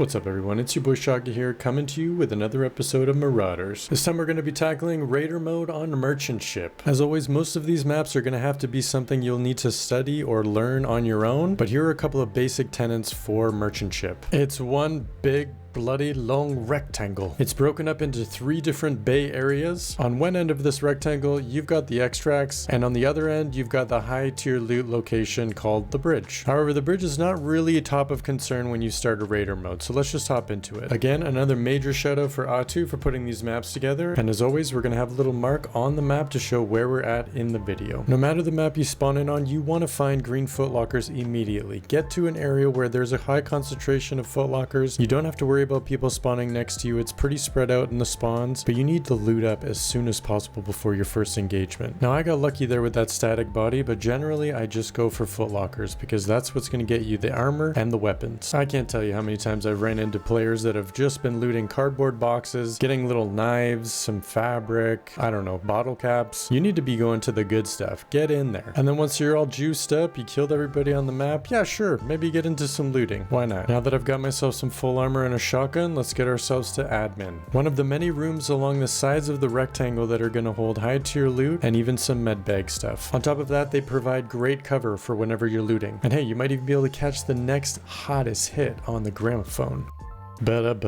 What's up everyone, it's your boy Shaka here, coming to you with another episode of Marauders. This time we're going to be tackling Raider mode on Merchant Ship. As always, most of these maps are going to have to be something you'll need to study or learn on your own, but here are a couple of basic tenets for Merchant Ship. It's one big bloody long rectangle. It's broken up into 3 different bay areas. On one end of this rectangle, you've got the extracts, and on the other end, you've got the high tier loot location called the bridge. However, the bridge is not really a top of concern when you start a Raider mode, so let's just hop into it. Again, another major shout out for Atu for putting these maps together, and as always, we're going to have a little mark on the map to show where we're at in the video. No matter the map you spawn in on, you want to find green footlockers immediately. Get to an area where there's a high concentration of footlockers. You don't have to worry about people spawning next to you. It's pretty spread out in the spawns, but you need to loot up as soon as possible before your first engagement. Now I got lucky there with that static body, but generally I just go for footlockers because that's what's going to get you the armor and the weapons. I can't tell you how many times I've ran into players that have just been looting cardboard boxes, getting little knives, some fabric, I don't know, bottle caps. You need to be going to the good stuff. Get in there. And then once you're all juiced up, you killed everybody on the map, yeah sure, maybe get into some looting. Why not? Now that I've got myself some full armor and a shotgun, let's get ourselves to admin. One of the many rooms along the sides of the rectangle that are going to hold high tier loot and even some med bag stuff. On top of that, they provide great cover for whenever you're looting. And hey, you might even be able to catch the next hottest hit on the gramophone. Don't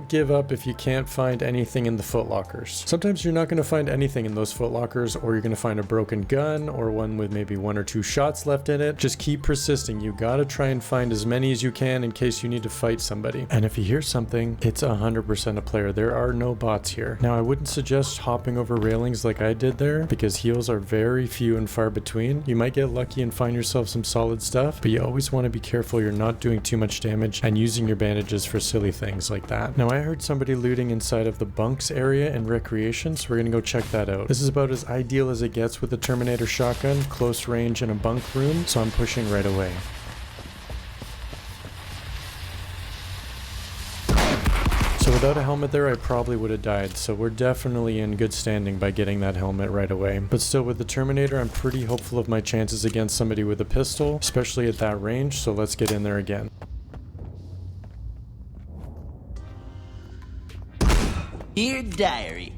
give up if you can't find anything in the footlockers. Sometimes you're not going to find anything in those footlockers, or you're going to find a broken gun or one with maybe 1 or 2 shots left in it. Just keep persisting. You gotta try and find as many as you can in case you need to fight somebody. And if you hear something, it's 100% a player. There are no bots here. Now I wouldn't suggest hopping over railings like I did there because heals are very few and far between. You might get lucky and find yourself some solid stuff, but you always want to be careful you're not doing too much damage and using your bandages for silly things like that. Now I heard somebody looting inside of the bunks area in recreation, so we're gonna go check that out. This is about as ideal as it gets with the Terminator shotgun, close range in a bunk room, so I'm pushing right away. So without a helmet there, I probably would have died, so we're definitely in good standing by getting that helmet right away. But still, with the Terminator, I'm pretty hopeful of my chances against somebody with a pistol, especially at that range, so let's get in there again. Dear Diary.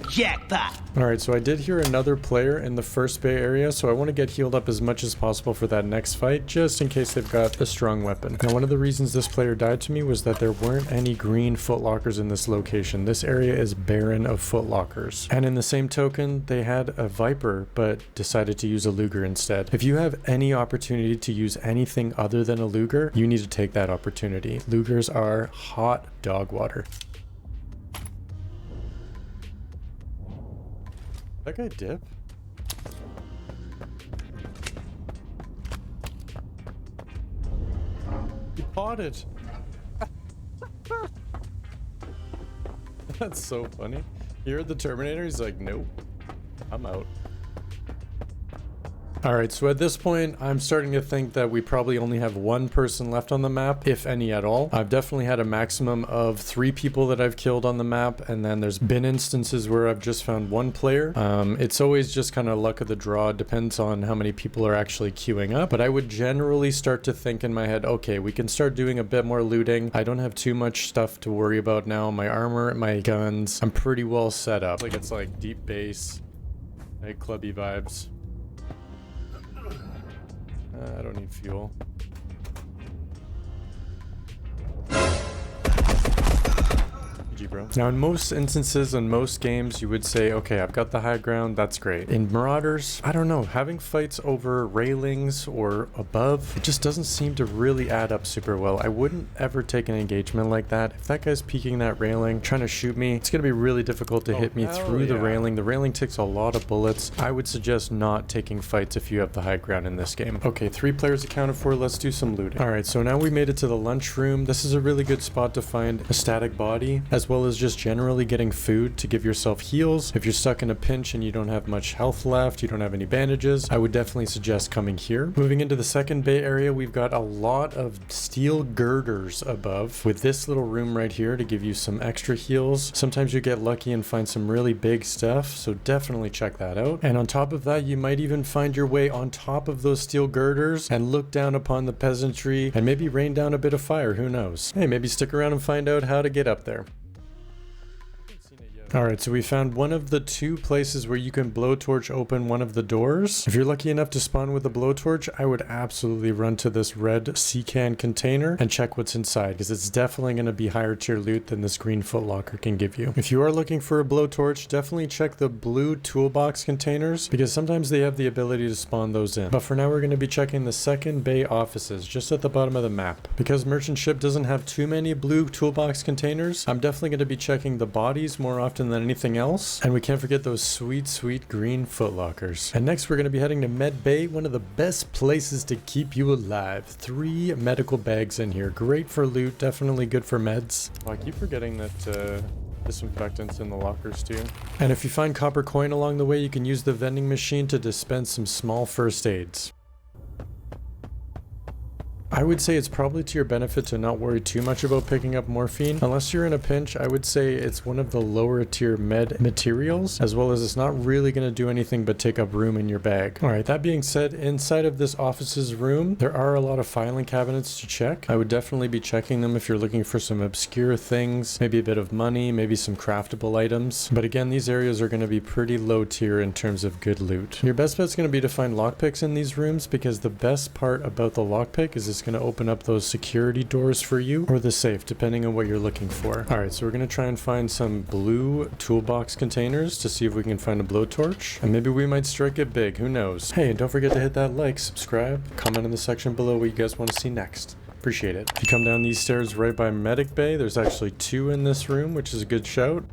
Jackpot! Alright, so I did hear another player in the first bay area, so I want to get healed up as much as possible for that next fight, just in case they've got a strong weapon. Now, one of the reasons this player died to me was that there weren't any green footlockers in this location. This area is barren of footlockers. And in the same token, they had a Viper, but decided to use a Luger instead. If you have any opportunity to use anything other than a Luger, you need to take that opportunity. Lugers are hot dog water. That guy dip? He potted. That's so funny. You heard the Terminator? He's like, nope, I'm out. Alright, so at this point, I'm starting to think that we probably only have 1 person left on the map, if any at all. I've definitely had a maximum of 3 people that I've killed on the map, and then there's been instances where I've just found 1 player. It's always just kind of luck of the draw. It depends on how many people are actually queuing up, but I would generally start to think in my head, okay, we can start doing a bit more looting. I don't have too much stuff to worry about now. My armor, my guns, I'm pretty well set up. Like, it's like deep base, like clubby vibes. I don't need fuel. GG, bro. Now, in most instances, in most games, you would say, okay, I've got the high ground, that's great. In Marauders, I don't know, having fights over railings or above, it just doesn't seem to really add up super well. I wouldn't ever take an engagement like that. If that guy's peeking that railing, trying to shoot me, it's gonna be really difficult to hit me through the railing. The railing takes a lot of bullets. I would suggest not taking fights if you have the high ground in this game. Okay, 3 players accounted for. Let's do some looting. All right, so now we made it to the lunchroom. This is a really good spot to find a static body, as well as just generally getting food to give yourself heals. If you're stuck in a pinch and you don't have much health left, you don't have any bandages, I would definitely suggest coming here. Moving into the second bay area, we've got a lot of steel girders above with this little room right here to give you some extra heals. Sometimes you get lucky and find some really big stuff, so definitely check that out. And on top of that, you might even find your way on top of those steel girders and look down upon the peasantry and maybe rain down a bit of fire, who knows. Hey, maybe stick around and find out how to get up there. Alright, so we found one of the two places where you can blowtorch open one of the doors. If you're lucky enough to spawn with a blowtorch, I would absolutely run to this red sea can container and check what's inside, because it's definitely going to be higher tier loot than this green footlocker can give you. If you are looking for a blowtorch, definitely check the blue toolbox containers, because sometimes they have the ability to spawn those in. But for now, we're going to be checking the second bay offices, just at the bottom of the map. Because merchant ship doesn't have too many blue toolbox containers, I'm definitely going to be checking the bodies more often than anything else, and we can't forget those sweet green footlockers. And next we're going to be heading to Med Bay, one of the best places to keep you alive. 3 medical bags in here, great for loot, definitely good for meds. Oh, I keep forgetting that disinfectants in the lockers too. And if you find copper coin along the way, you can use the vending machine to dispense some small first aids. I would say it's probably to your benefit to not worry too much about picking up morphine. Unless you're in a pinch, I would say it's one of the lower tier med materials, as well as it's not really going to do anything but take up room in your bag. Alright, that being said, inside of this office's room, there are a lot of filing cabinets to check. I would definitely be checking them if you're looking for some obscure things, maybe a bit of money, maybe some craftable items. But again, these areas are going to be pretty low tier in terms of good loot. Your best bet's going to be to find lockpicks in these rooms, because the best part about the lockpick is it's going to open up those security doors for you, or the safe, depending on what you're looking for. Alright, so we're going to try and find some blue toolbox containers to see if we can find a blowtorch, and maybe we might strike it big, who knows. Hey, and don't forget to hit that like, subscribe, comment in the section below what you guys want to see next. Appreciate it. If you come down these stairs right by Medic Bay, there's actually 2 in this room, which is a good shout.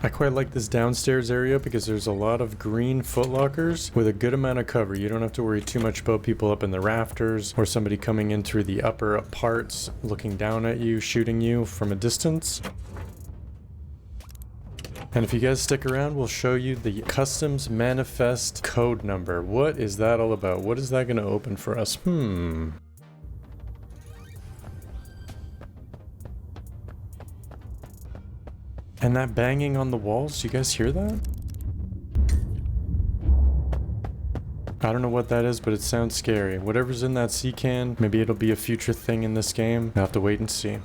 I quite like this downstairs area because there's a lot of green footlockers with a good amount of cover. You don't have to worry too much about people up in the rafters or somebody coming in through the upper parts, looking down at you, shooting you from a distance. And if you guys stick around, we'll show you the Customs Manifest code number. What is that all about? What is that going to open for us? And that banging on the walls, you guys hear that? I don't know what that is, but it sounds scary. Whatever's in that sea can, maybe it'll be a future thing in this game. We'll have to wait and see.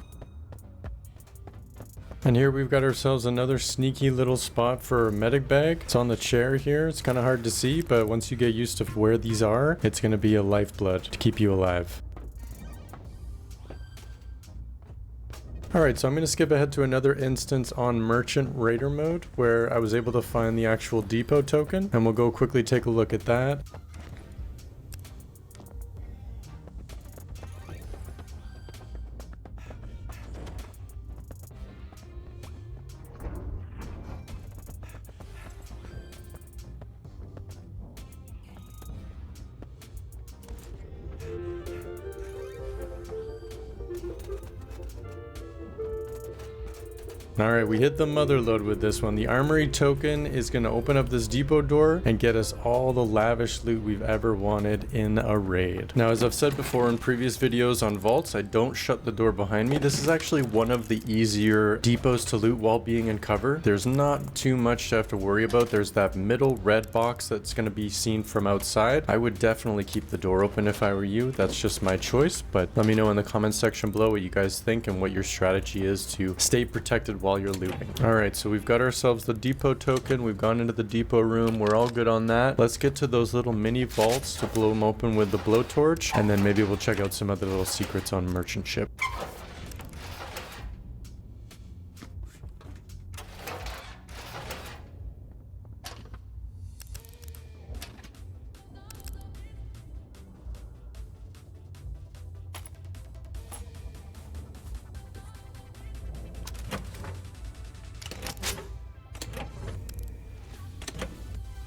And here we've got ourselves another sneaky little spot for a medic bag. It's on the chair here. It's kind of hard to see, but once you get used to where these are, it's going to be a lifeblood to keep you alive. Alright, so I'm going to skip ahead to another instance on Merchant Raider mode where I was able to find the actual depot token, and we'll go quickly take a look at that. Alright, we hit the mother lode with this one. The armory token is going to open up this depot door and get us all the lavish loot we've ever wanted in a raid. Now, as I've said before in previous videos on vaults, I don't shut the door behind me. This is actually one of the easier depots to loot while being in cover. There's not too much to have to worry about. There's that middle red box that's going to be seen from outside. I would definitely keep the door open if I were you. That's just my choice, but let me know in the comments section below what you guys think and what your strategy is to stay protected while you're looting. Alright, so we've got ourselves the depot token. We've gone into the depot room. We're all good on that. Let's get to those little mini vaults to blow them open with the blowtorch, and then maybe we'll check out some other little secrets on merchant ship.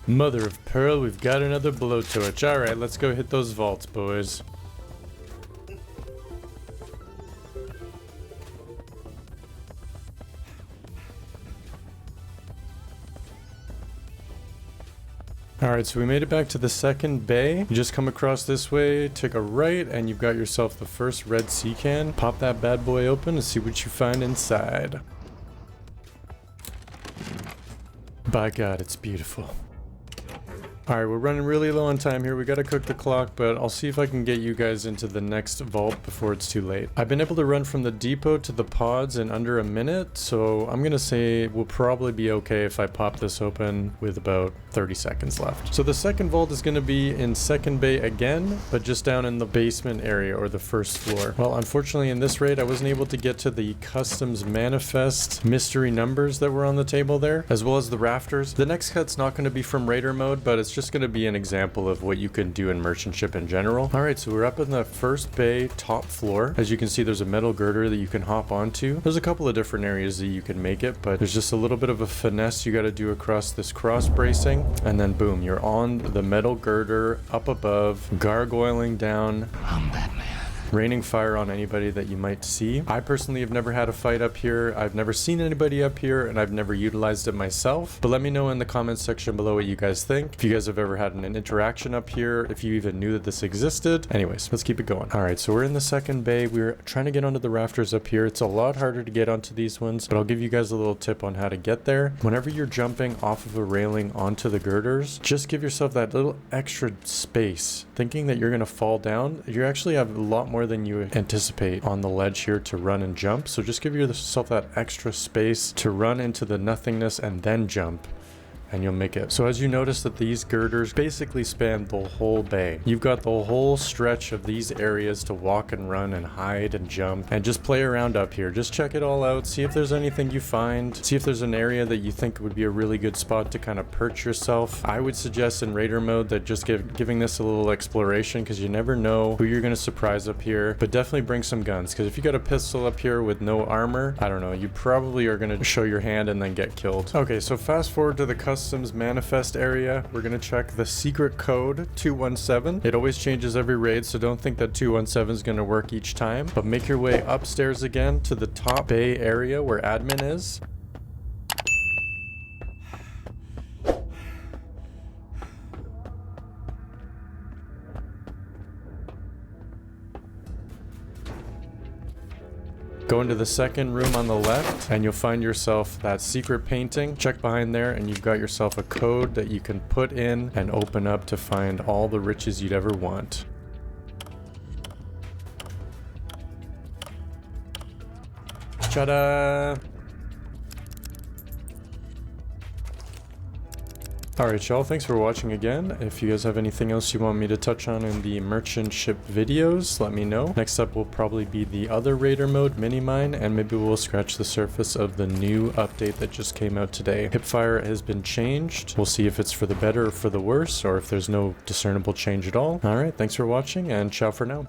Mother of pearl, we've got another blowtorch. Alright, let's go hit those vaults, boys. Alright, so we made it back to the second bay. You just come across this way, take a right, and you've got yourself the first red sea can. Pop that bad boy open and see what you find inside. By God, it's beautiful. Alright, we're running really low on time here. We gotta cook the clock, but I'll see if I can get you guys into the next vault before it's too late. I've been able to run from the depot to the pods in under a minute, so I'm gonna say we'll probably be okay if I pop this open with about 30 seconds left. So the second vault is gonna be in second bay again, but just down in the basement area or the first floor. Well, unfortunately in this raid, I wasn't able to get to the customs manifest mystery numbers that were on the table there, as well as the rafters. The next cut's not gonna be from raider mode, but it's just going to be an example of what you can do in merchant ship in general. Alright, so we're up in the first bay top floor. As you can see, there's a metal girder that you can hop onto. There's a couple of different areas that you can make it, but there's just a little bit of a finesse you got to do across this cross bracing, and then boom, you're on the metal girder up above, gargoyling down. I'm Batman. Raining fire on anybody that you might see. I personally have never had a fight up here. I've never seen anybody up here, and I've never utilized it myself. But let me know in the comments section below what you guys think. If you guys have ever had an interaction up here, if you even knew that this existed. Anyways, let's keep it going. All right, so we're in the second bay. We're trying to get onto the rafters up here. It's a lot harder to get onto these ones, but I'll give you guys a little tip on how to get there. Whenever you're jumping off of a railing onto the girders, just give yourself that little extra space. Thinking that you're gonna fall down, you actually have a lot more than you anticipate on the ledge here to run and jump. So just give yourself that extra space to run into the nothingness and then jump, and you'll make it. So as you notice that these girders basically span the whole bay. You've got the whole stretch of these areas to walk and run and hide and jump and just play around up here. Just check it all out. See if there's anything you find. See if there's an area that you think would be a really good spot to kind of perch yourself. I would suggest in raider mode that just giving this a little exploration, because you never know who you're going to surprise up here. But definitely bring some guns, because if you got a pistol up here with no armor, I don't know, you probably are going to show your hand and then get killed. Okay, so fast forward to the customs manifest area. We're gonna check the secret code 217. It always changes every raid, so don't think that 217 is gonna work each time, but make your way upstairs again to the top bay area where admin is. Go into the second room on the left and you'll find yourself that secret painting. Check behind there and you've got yourself a code that you can put in and open up to find all the riches you'd ever want. Ta-da! Alright y'all, thanks for watching again. If you guys have anything else you want me to touch on in the merchant ship videos, let me know. Next up will probably be the other raider mode, mini mine, and maybe we'll scratch the surface of the new update that just came out today. Hipfire has been changed. We'll see if it's for the better or for the worse, or if there's no discernible change at all. Alright, thanks for watching, and ciao for now.